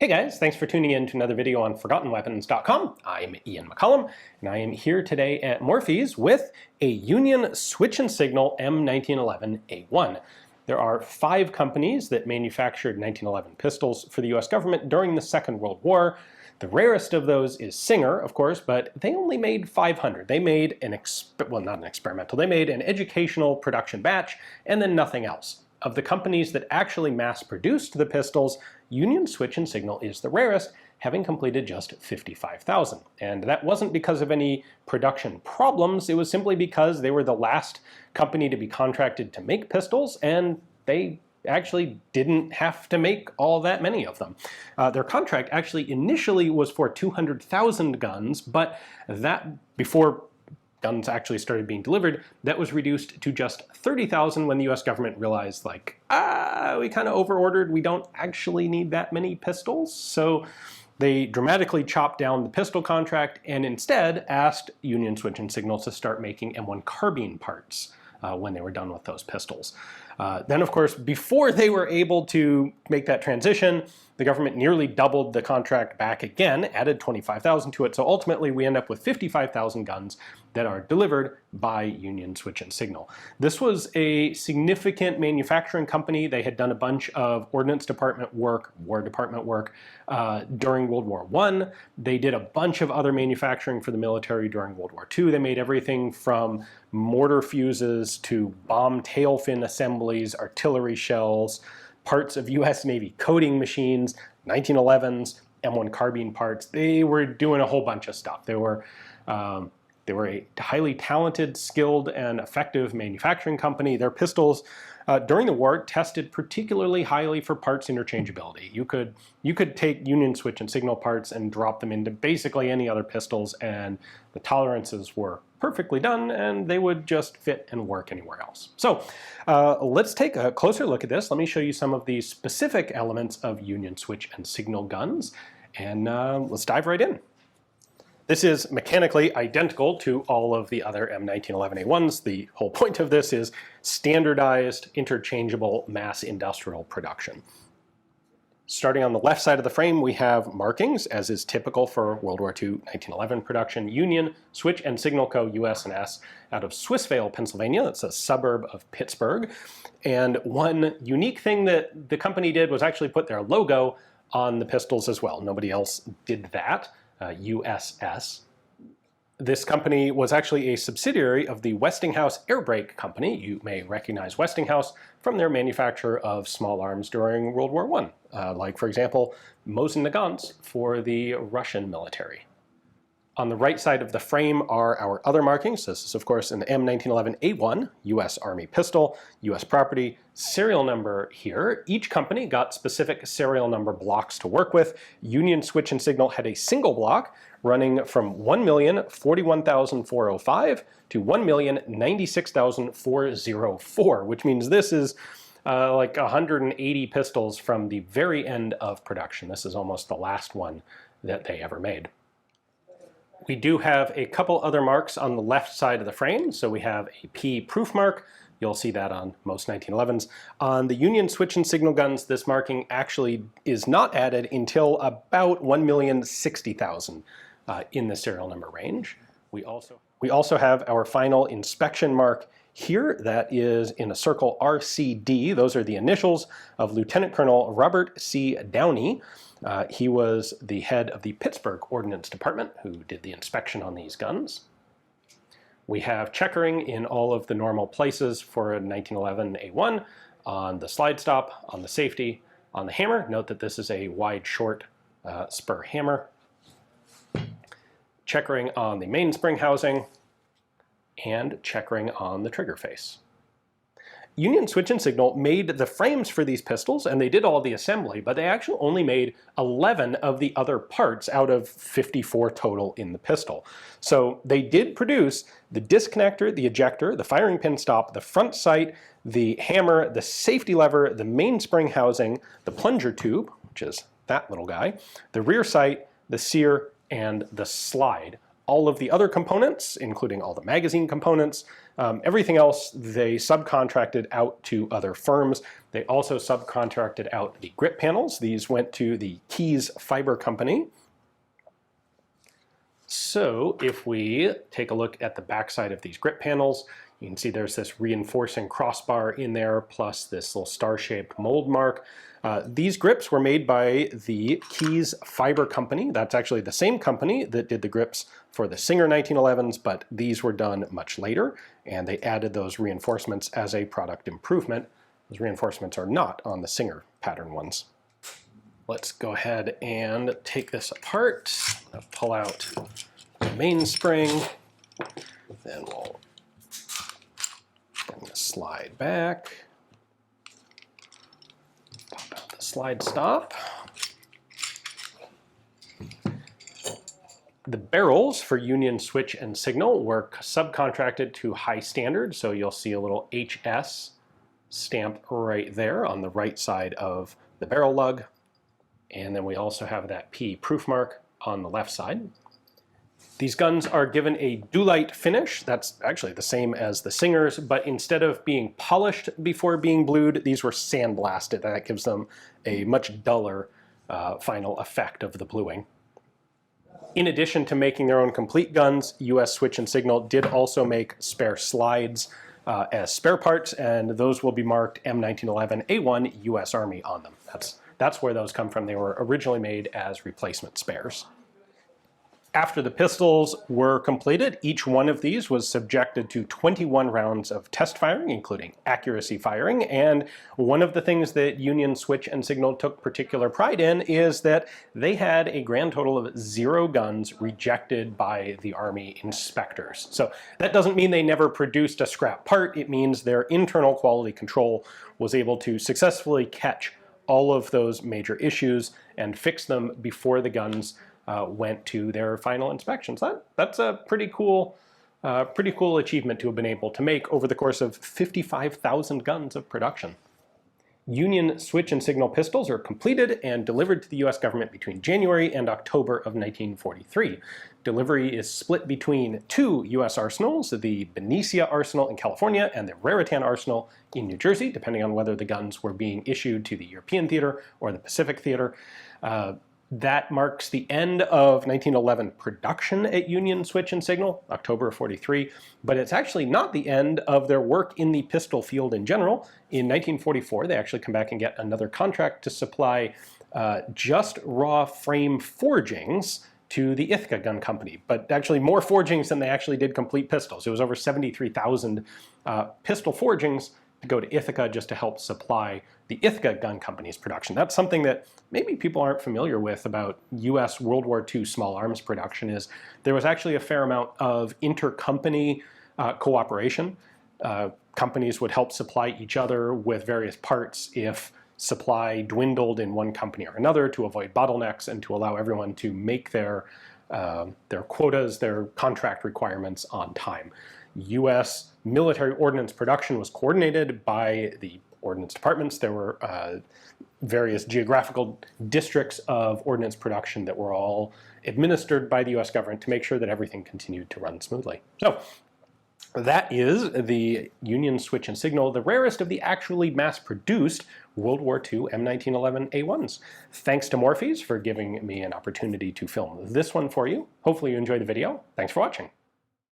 Hey guys, thanks for tuning in to another video on ForgottenWeapons.com. I'm Ian McCullum, and I am here today at Morphy's with a Union switch and signal M1911A1. There are 5 companies that manufactured 1911 pistols for the US government during the Second World War. The rarest of those is Singer, of course, but they only made 500. They made not an experimental, they made an educational production batch and then nothing else. Of the companies that actually mass-produced the pistols, Union Switch and Signal is the rarest, having completed just 55,000. And that wasn't because of any production problems, it was simply because they were the last company to be contracted to make pistols, and they actually didn't have to make all that many of them. Their contract actually initially was for 200,000 guns, but that, before guns actually started being delivered, that was reduced to just 30,000 when the US government realized, like, we kind of over-ordered, we don't actually need that many pistols. So they dramatically chopped down the pistol contract and instead asked Union Switch and Signal to start making M1 carbine parts when they were done with those pistols. Then, of course, before they were able to make that transition, the government nearly doubled the contract back again, added 25,000 to it, so ultimately we end up with 55,000 guns that are delivered by Union Switch and Signal. This was a significant manufacturing company. They had done a bunch of Ordnance Department work, War Department work during World War I. They did a bunch of other manufacturing for the military during World War II. They made everything from mortar fuses to bomb tail fin assemblies, artillery shells, parts of US Navy coating machines, 1911s, M1 carbine parts. They were doing a whole bunch of stuff. They were a highly talented, skilled, and effective manufacturing company. Their pistols during the war tested particularly highly for parts interchangeability. You could take Union Switch and Signal parts and drop them into basically any other pistols, and the tolerances were perfectly done, and they would just fit and work anywhere else. So let's take a closer look at this. Let me show you some of the specific elements of Union Switch and Signal guns, and let's dive right in. This is mechanically identical to all of the other M1911A1s. The whole point of this is standardized, interchangeable mass industrial production. Starting on the left side of the frame, we have markings, as is typical for World War II 1911 production. Union Switch and Signal Co. US&S out of Swissvale, Pennsylvania. That's a suburb of Pittsburgh. And one unique thing that the company did was actually put their logo on the pistols as well. Nobody else did that. US&S. This company was actually a subsidiary of the Westinghouse Air Brake Company. You may recognize Westinghouse from their manufacture of small arms during World War I, like, for example, Mosin Nagants for the Russian military. On the right side of the frame are our other markings. This is, of course, an M1911A1, US Army pistol, US property, serial number here. Each company got specific serial number blocks to work with. Union Switch and Signal had a single block running from 1,041,405 to 1,096,404, which means this is like 180 pistols from the very end of production. This is almost the last one that they ever made. We do have a couple other marks on the left side of the frame. So we have a P proof mark. You'll see that on most 1911s. On the Union Switch and Signal guns, this marking actually is not added until about 1,060,000 in the serial number range. We also have our final inspection mark here. That is in a circle RCD. Those are the initials of Lieutenant Colonel Robert C. Downey. He was the head of the Pittsburgh Ordnance Department who did the inspection on these guns. We have checkering in all of the normal places for a 1911A1, on the slide stop, on the safety, on the hammer. Note that this is a wide short spur hammer. Checkering on the mainspring housing, and checkering on the trigger face. Union Switch and Signal made the frames for these pistols, and they did all the assembly, but they actually only made 11 of the other parts out of 54 total in the pistol. So they did produce the disconnector, the ejector, the firing pin stop, the front sight, the hammer, the safety lever, the mainspring housing, the plunger tube, which is that little guy, the rear sight, the sear, and the slide. All of the other components, including all the magazine components, Everything else they subcontracted out to other firms. They also subcontracted out the grip panels. These went to the Keys Fiber Company. So if we take a look at the backside of these grip panels, you can see there's this reinforcing crossbar in there, plus this little star-shaped mold mark. These grips were made by the Keys Fiber Company. That's actually the same company that did the grips for the Singer 1911s, but these were done much later, and they added those reinforcements as a product improvement. Those reinforcements are not on the Singer pattern ones. Let's go ahead and take this apart. I'll pull out the mainspring, then we'll bring the slide back. Pop out the slide stop. The barrels for Union Switch and Signal were subcontracted to high standard, so you'll see a little HS stamp right there on the right side of the barrel lug. And then we also have that P proof mark on the left side. These guns are given a dulite finish. That's actually the same as the Singers, but instead of being polished before being blued, these were sandblasted. That gives them a much duller final effect of the bluing. In addition to making their own complete guns, US Switch and Signal did also make spare slides as spare parts, and those will be marked M1911A1 US Army on them. That's where those come from. They were originally made as replacement spares. After the pistols were completed, each one of these was subjected to 21 rounds of test firing, including accuracy firing, and one of the things that Union Switch and Signal took particular pride in is that they had a grand total of 0 guns rejected by the Army inspectors. So that doesn't mean they never produced a scrap part. It means their internal quality control was able to successfully catch all of those major issues and fix them before the guns went to their final inspections. That's a pretty cool achievement to have been able to make over the course of 55,000 guns of production. Union Switch and Signal pistols are completed and delivered to the US government between January and October of 1943. Delivery is split between 2 US arsenals, the Benicia Arsenal in California and the Raritan Arsenal in New Jersey, depending on whether the guns were being issued to the European theater or the Pacific theater. That marks the end of 1911 production at Union Switch and Signal, October of 43, but it's actually not the end of their work in the pistol field in general. In 1944, they actually come back and get another contract to supply just raw frame forgings to the Ithaca Gun Company, but actually more forgings than they actually did complete pistols. It was over 73,000 pistol forgings to go to Ithaca just to help supply the Ithaca Gun Company's production. That's something that maybe people aren't familiar with about US World War II small arms production is there was actually a fair amount of intercompany cooperation. Companies would help supply each other with various parts if supply dwindled in one company or another to avoid bottlenecks and to allow everyone to make their quotas, their contract requirements on time. U.S. military ordnance production was coordinated by the ordnance departments. There were various geographical districts of ordnance production that were all administered by the U.S. government to make sure that everything continued to run smoothly. So that is the Union Switch and Signal, the rarest of the actually mass-produced World War II M1911A1s. Thanks to Morphe's for giving me an opportunity to film this one for you. Hopefully you enjoyed the video. Thanks for watching.